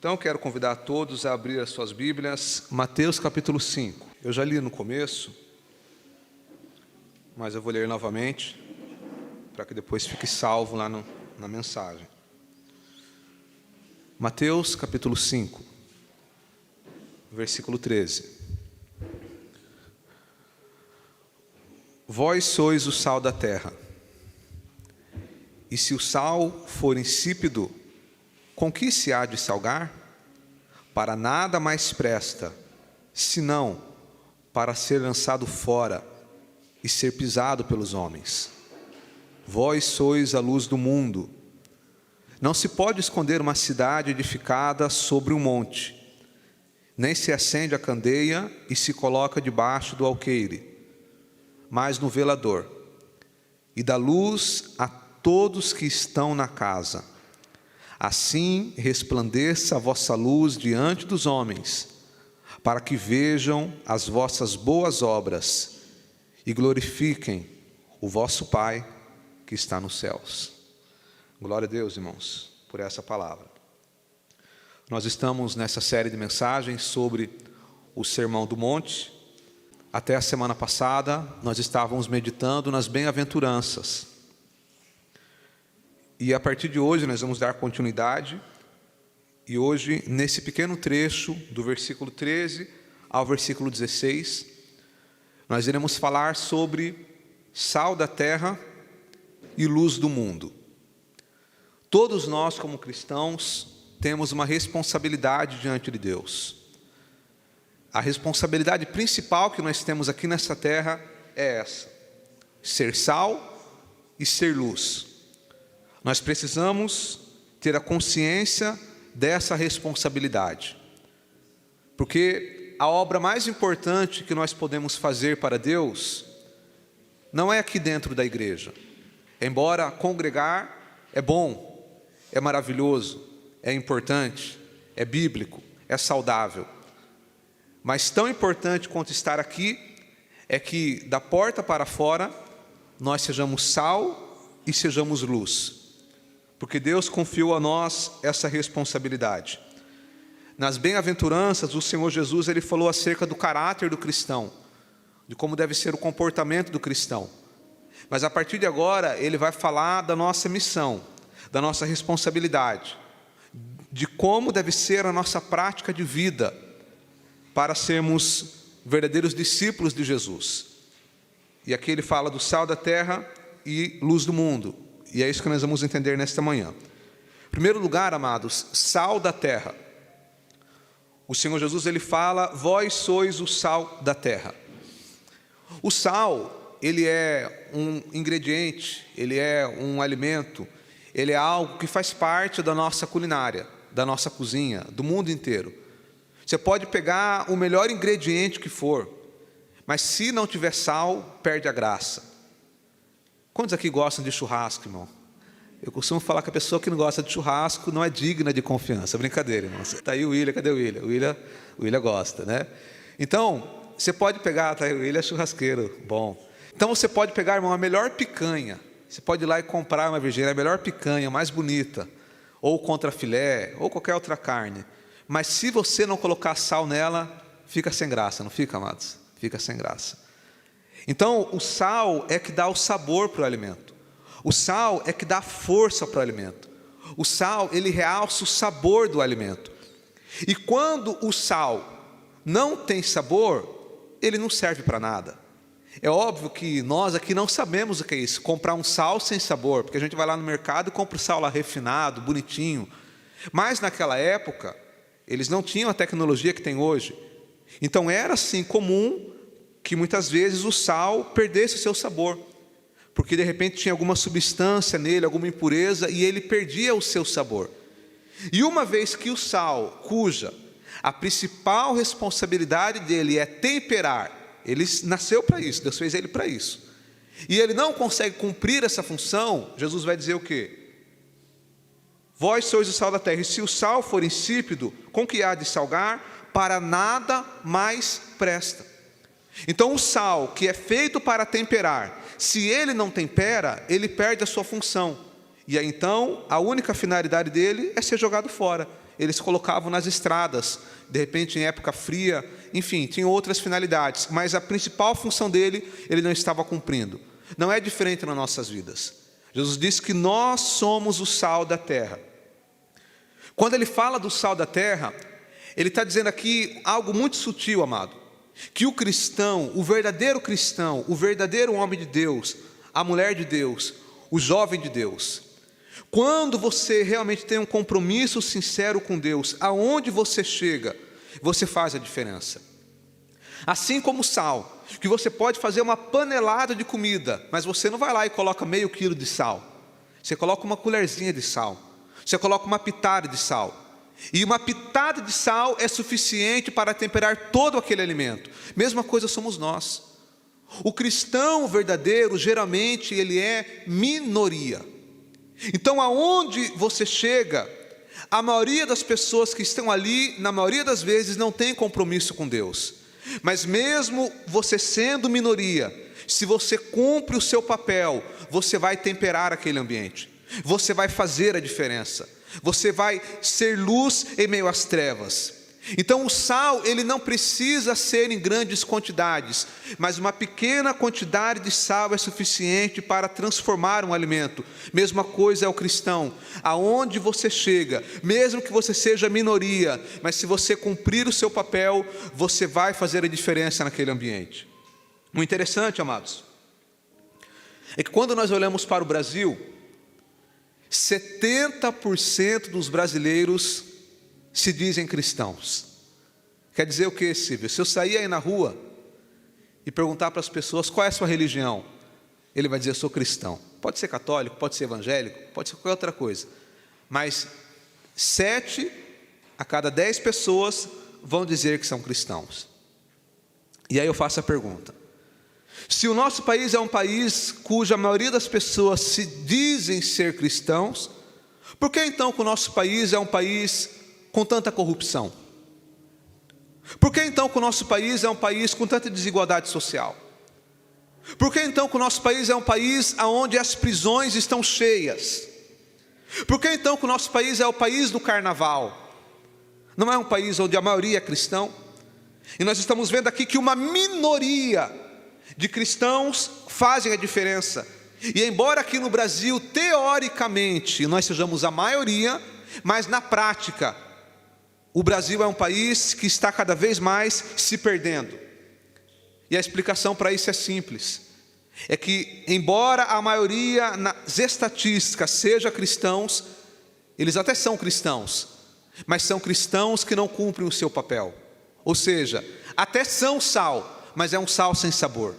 Então, quero convidar todos a abrir as suas Bíblias, Mateus capítulo 5. Eu já li no começo, mas eu vou ler novamente, para que depois fique salvo lá na mensagem. Mateus capítulo 5, versículo 13. Vós sois o sal da terra, e se o sal for insípido, com que se há de salgar? Para nada mais presta, senão para ser lançado fora e ser pisado pelos homens. Vós sois a luz do mundo. Não se pode esconder uma cidade edificada sobre um monte, nem se acende a candeia e se coloca debaixo do alqueire, mas no velador, e dá luz a todos que estão na casa. Assim resplandeça a vossa luz diante dos homens, para que vejam as vossas boas obras e glorifiquem o vosso Pai que está nos céus. Glória a Deus, irmãos, por essa palavra. Nós estamos nessa série de mensagens sobre o Sermão do Monte. Até a semana passada, nós estávamos meditando nas bem-aventuranças. E a partir de hoje, nós vamos dar continuidade. E hoje, nesse pequeno trecho, do versículo 13 ao versículo 16, nós iremos falar sobre sal da terra e luz do mundo. Todos nós, como cristãos, temos uma responsabilidade diante de Deus. A responsabilidade principal que nós temos aqui nessa terra é essa: ser sal e ser luz. Nós precisamos ter a consciência dessa responsabilidade, porque a obra mais importante que nós podemos fazer para Deus não é aqui dentro da igreja. Embora congregar é bom, é maravilhoso, é importante, é bíblico, é saudável, mas tão importante quanto estar aqui é que da porta para fora nós sejamos sal e sejamos luz, porque Deus confiou a nós essa responsabilidade. Nas bem-aventuranças, o Senhor Jesus ele falou acerca do caráter do cristão, de como deve ser o comportamento do cristão. Mas a partir de agora, ele vai falar da nossa missão, da nossa responsabilidade, de como deve ser a nossa prática de vida para sermos verdadeiros discípulos de Jesus. E aqui ele fala do sal da terra e luz do mundo. E é isso que nós vamos entender nesta manhã. Em primeiro lugar, amados, sal da terra. O Senhor Jesus ele fala: vós sois o sal da terra. O sal, ele é um ingrediente, ele é um alimento, ele é algo que faz parte da nossa culinária, da nossa cozinha, do mundo inteiro. Você pode pegar o melhor ingrediente que for, mas se não tiver sal, perde a graça. Quantos aqui gostam de churrasco, irmão? Eu costumo falar que a pessoa que não gosta de churrasco não é digna de confiança. Brincadeira, irmão. Está aí o William, cadê o William? O William gosta, né? Então, você pode pegar, tá aí o William é churrasqueiro, bom. Então você pode pegar, irmão, a melhor picanha. Você pode ir lá e comprar uma virgínia, a melhor picanha, mais bonita, ou contrafilé, ou qualquer outra carne. Mas se você não colocar sal nela, fica sem graça, não fica, amados? Fica sem graça. Então, o sal é que dá o sabor para o alimento. O sal é que dá força para o alimento. O sal, ele realça o sabor do alimento. E quando o sal não tem sabor, ele não serve para nada. É óbvio que nós aqui não sabemos o que é isso, comprar um sal sem sabor, porque a gente vai lá no mercado e compra o sal lá refinado, bonitinho. Mas naquela época, eles não tinham a tecnologia que tem hoje. Então era assim comum que muitas vezes o sal perdesse o seu sabor, porque de repente tinha alguma substância nele, alguma impureza, e ele perdia o seu sabor. E uma vez que o sal, cuja a principal responsabilidade dele é temperar, ele nasceu para isso, Deus fez ele para isso, e ele não consegue cumprir essa função, Jesus vai dizer o quê? Vós sois o sal da terra, e se o sal for insípido, com que há de salgar? Para nada mais presta. Então o sal, que é feito para temperar, se ele não tempera, ele perde a sua função. E aí então, a única finalidade dele é ser jogado fora. eles colocavam nas estradas, de repente em época fria, enfim, tinham outras finalidades, mas a principal função dele, ele não estava cumprindo. Não é diferente nas nossas vidas. Jesus disse que nós somos o sal da terra. Quando ele fala do sal da terra, ele está dizendo aqui algo muito sutil, amado, que o cristão, o verdadeiro homem de Deus, a mulher de Deus, o jovem de Deus, quando você realmente tem um compromisso sincero com Deus, aonde você chega, você faz a diferença. Assim como o sal, que você pode fazer uma panelada de comida, mas você não vai lá e coloca meio quilo de sal. Você coloca uma colherzinha de sal. Você coloca uma pitada de sal. E uma pitada de sal é suficiente para temperar todo aquele alimento. Mesma coisa somos nós. O cristão verdadeiro, geralmente, ele é minoria. Então, aonde você chega, a maioria das pessoas que estão ali, na maioria das vezes, não tem compromisso com Deus. Mas mesmo você sendo minoria, se você cumpre o seu papel, você vai temperar aquele ambiente. Você vai fazer a diferença. Você vai ser luz em meio às trevas. Então o sal, ele não precisa ser em grandes quantidades, mas uma pequena quantidade de sal é suficiente para transformar um alimento. Mesma coisa é o cristão. Aonde você chega, mesmo que você seja minoria, mas se você cumprir o seu papel, você vai fazer a diferença naquele ambiente. O interessante, amados, é que quando nós olhamos para o Brasil, 70% dos brasileiros se dizem cristãos. Quer dizer o que, Silvio? Se eu sair aí na rua e perguntar para as pessoas qual é a sua religião, ele vai dizer: eu sou cristão. Pode ser católico, pode ser evangélico, pode ser qualquer outra coisa, mas 7 a cada 10 pessoas vão dizer que são cristãos. E aí eu faço a pergunta: se o nosso país é um país cuja maioria das pessoas se dizem ser cristãos, por que então que o nosso país é um país com tanta corrupção? Por que então que o nosso país é um país com tanta desigualdade social? Por que então que o nosso país é um país onde as prisões estão cheias? Por que então que o nosso país é o país do carnaval? Não é um país onde a maioria é cristão? E nós estamos vendo aqui que uma minoria de cristãos fazem a diferença. E embora aqui no Brasil, teoricamente, nós sejamos a maioria, mas na prática, o Brasil é um país que está cada vez mais se perdendo. E a explicação para isso é simples. É que, embora a maioria nas estatísticas seja cristãos, eles até são cristãos, mas são cristãos que não cumprem o seu papel. Ou seja, até são sal, mas é um sal sem sabor.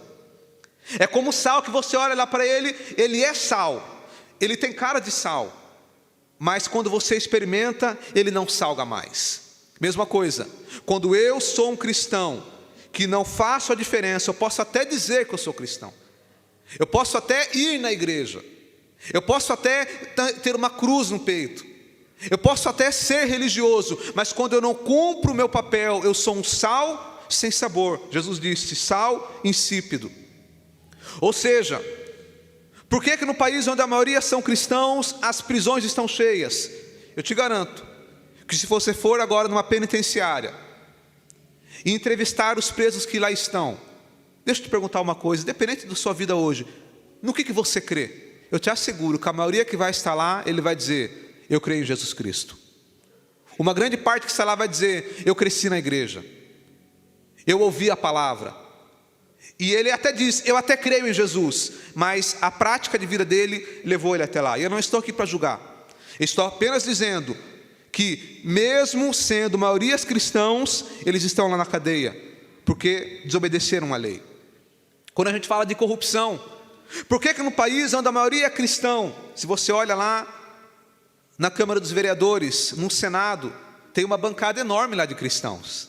É como o sal que você olha lá para ele, ele é sal, ele tem cara de sal, mas quando você experimenta, ele não salga mais. Mesma coisa, quando eu sou um cristão que não faço a diferença, eu posso até dizer que eu sou cristão, eu posso até ir na igreja, eu posso até ter uma cruz no peito, eu posso até ser religioso, mas quando eu não cumpro o meu papel, eu sou um sal sem sabor. Jesus disse: sal insípido. Ou seja, por que no país onde a maioria são cristãos, as prisões estão cheias? Eu te garanto que se você for agora numa penitenciária e entrevistar os presos que lá estão, deixa eu te perguntar uma coisa, independente da sua vida hoje, no que você crê? Eu te asseguro que a maioria que vai estar lá, ele vai dizer: eu creio em Jesus Cristo. Uma grande parte que está lá vai dizer: eu cresci na igreja, eu ouvi a palavra. E ele até diz: eu até creio em Jesus, mas a prática de vida dele levou ele até lá. E eu não estou aqui para julgar, estou apenas dizendo que mesmo sendo maiorias cristãos, eles estão lá na cadeia, porque desobedeceram a lei. Quando a gente fala de corrupção, por que no país onde a maioria é cristão, se você olha lá na Câmara dos Vereadores, no Senado, tem uma bancada enorme lá de cristãos,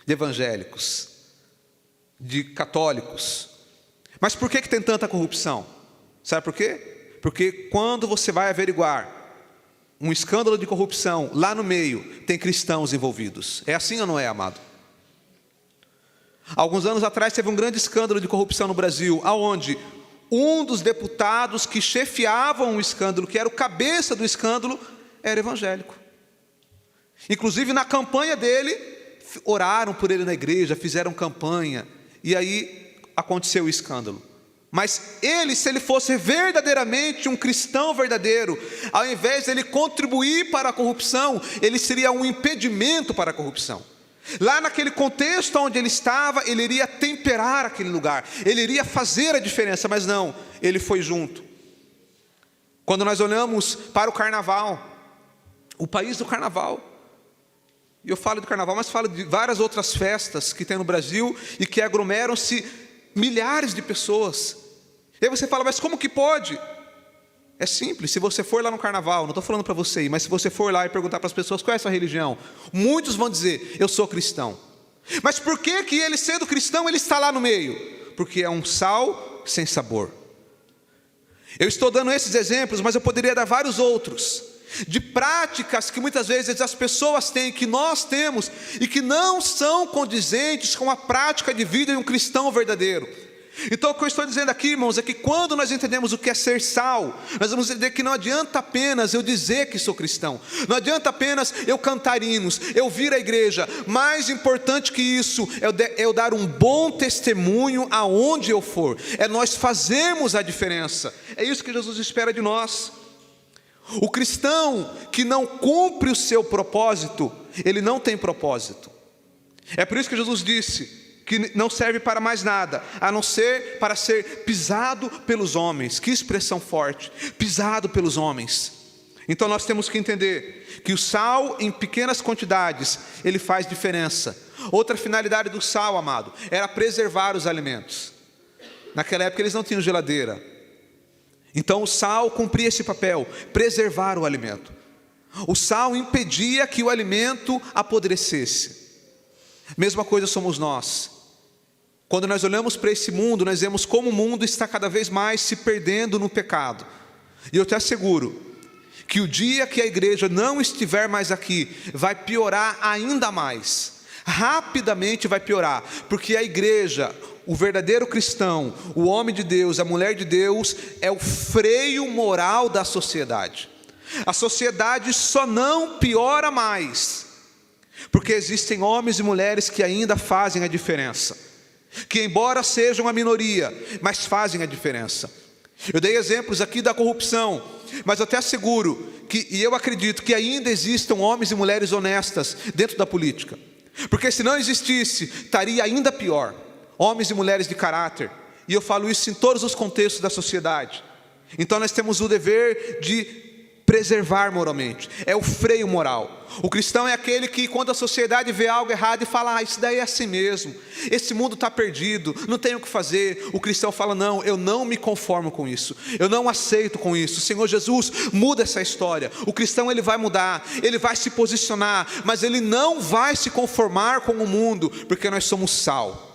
de evangélicos, de católicos. Mas por que tem tanta corrupção? Sabe por quê? Porque quando você vai averiguar um escândalo de corrupção, lá no meio tem cristãos envolvidos. É assim ou não é, amado? Alguns anos atrás teve um grande escândalo de corrupção no Brasil, aonde um dos deputados que chefiavam o escândalo, que era o cabeça do escândalo, era evangélico. Inclusive na campanha dele, oraram por ele na igreja, fizeram campanha, e aí aconteceu o escândalo. Mas ele, se ele fosse verdadeiramente um cristão verdadeiro, ao invés de ele contribuir para a corrupção, ele seria um impedimento para a corrupção. Lá naquele contexto onde ele estava, ele iria temperar aquele lugar, ele iria fazer a diferença, mas não, ele foi junto. Quando nós olhamos para o carnaval, o país do carnaval, e eu falo do carnaval, mas falo de várias outras festas que tem no Brasil e que aglomeram-se milhares de pessoas. E aí você fala, mas como que pode? É simples, se você for lá no carnaval, não estou falando para você ir, mas se você for lá e perguntar para as pessoas qual é a sua religião, muitos vão dizer, eu sou cristão. Mas por que que ele, sendo cristão, ele está lá no meio? Porque é um sal sem sabor. Eu estou dando esses exemplos, mas eu poderia dar vários outros, de práticas que muitas vezes as pessoas têm, que nós temos, e que não são condizentes com a prática de vida de um cristão verdadeiro. Então o que eu estou dizendo aqui, irmãos, é que quando nós entendemos o que é ser sal, nós vamos entender que não adianta apenas eu dizer que sou cristão, não adianta apenas eu cantar hinos, eu vir à igreja. Mais importante que isso é eu dar um bom testemunho aonde eu for, é nós fazermos a diferença. É isso que Jesus espera de nós. O cristão que não cumpre o seu propósito, ele não tem propósito. É por isso que Jesus disse que não serve para mais nada, a não ser para ser pisado pelos homens. Que expressão forte, pisado pelos homens. Então nós temos que entender que o sal em pequenas quantidades, ele faz diferença. Outra finalidade do sal, amado, era preservar os alimentos. Naquela época eles não tinham geladeira. Então o sal cumpria esse papel, preservar o alimento. O sal impedia que o alimento apodrecesse. Mesma coisa somos nós. Quando nós olhamos para esse mundo, nós vemos como o mundo está cada vez mais se perdendo no pecado. E eu te asseguro que o dia que a igreja não estiver mais aqui, vai piorar ainda mais. Rapidamente vai piorar, porque a igreja, o verdadeiro cristão, o homem de Deus, a mulher de Deus, é o freio moral da sociedade. A sociedade só não piora mais, porque existem homens e mulheres que ainda fazem a diferença, que embora sejam a minoria, mas fazem a diferença. Eu dei exemplos aqui da corrupção, mas eu até asseguro que, e eu acredito que ainda existam homens e mulheres honestas dentro da política, porque se não existisse, estaria ainda pior. Homens e mulheres de caráter, e eu falo isso em todos os contextos da sociedade. Então nós temos o dever de preservar moralmente, é o freio moral. O cristão é aquele que, quando a sociedade vê algo errado e fala, isso daí é assim mesmo, esse mundo está perdido, não tem o que fazer. O cristão fala, não, eu não me conformo com isso, eu não aceito com isso. Senhor Jesus, muda essa história. O cristão, ele vai mudar, ele vai se posicionar, mas ele não vai se conformar com o mundo, porque nós somos sal.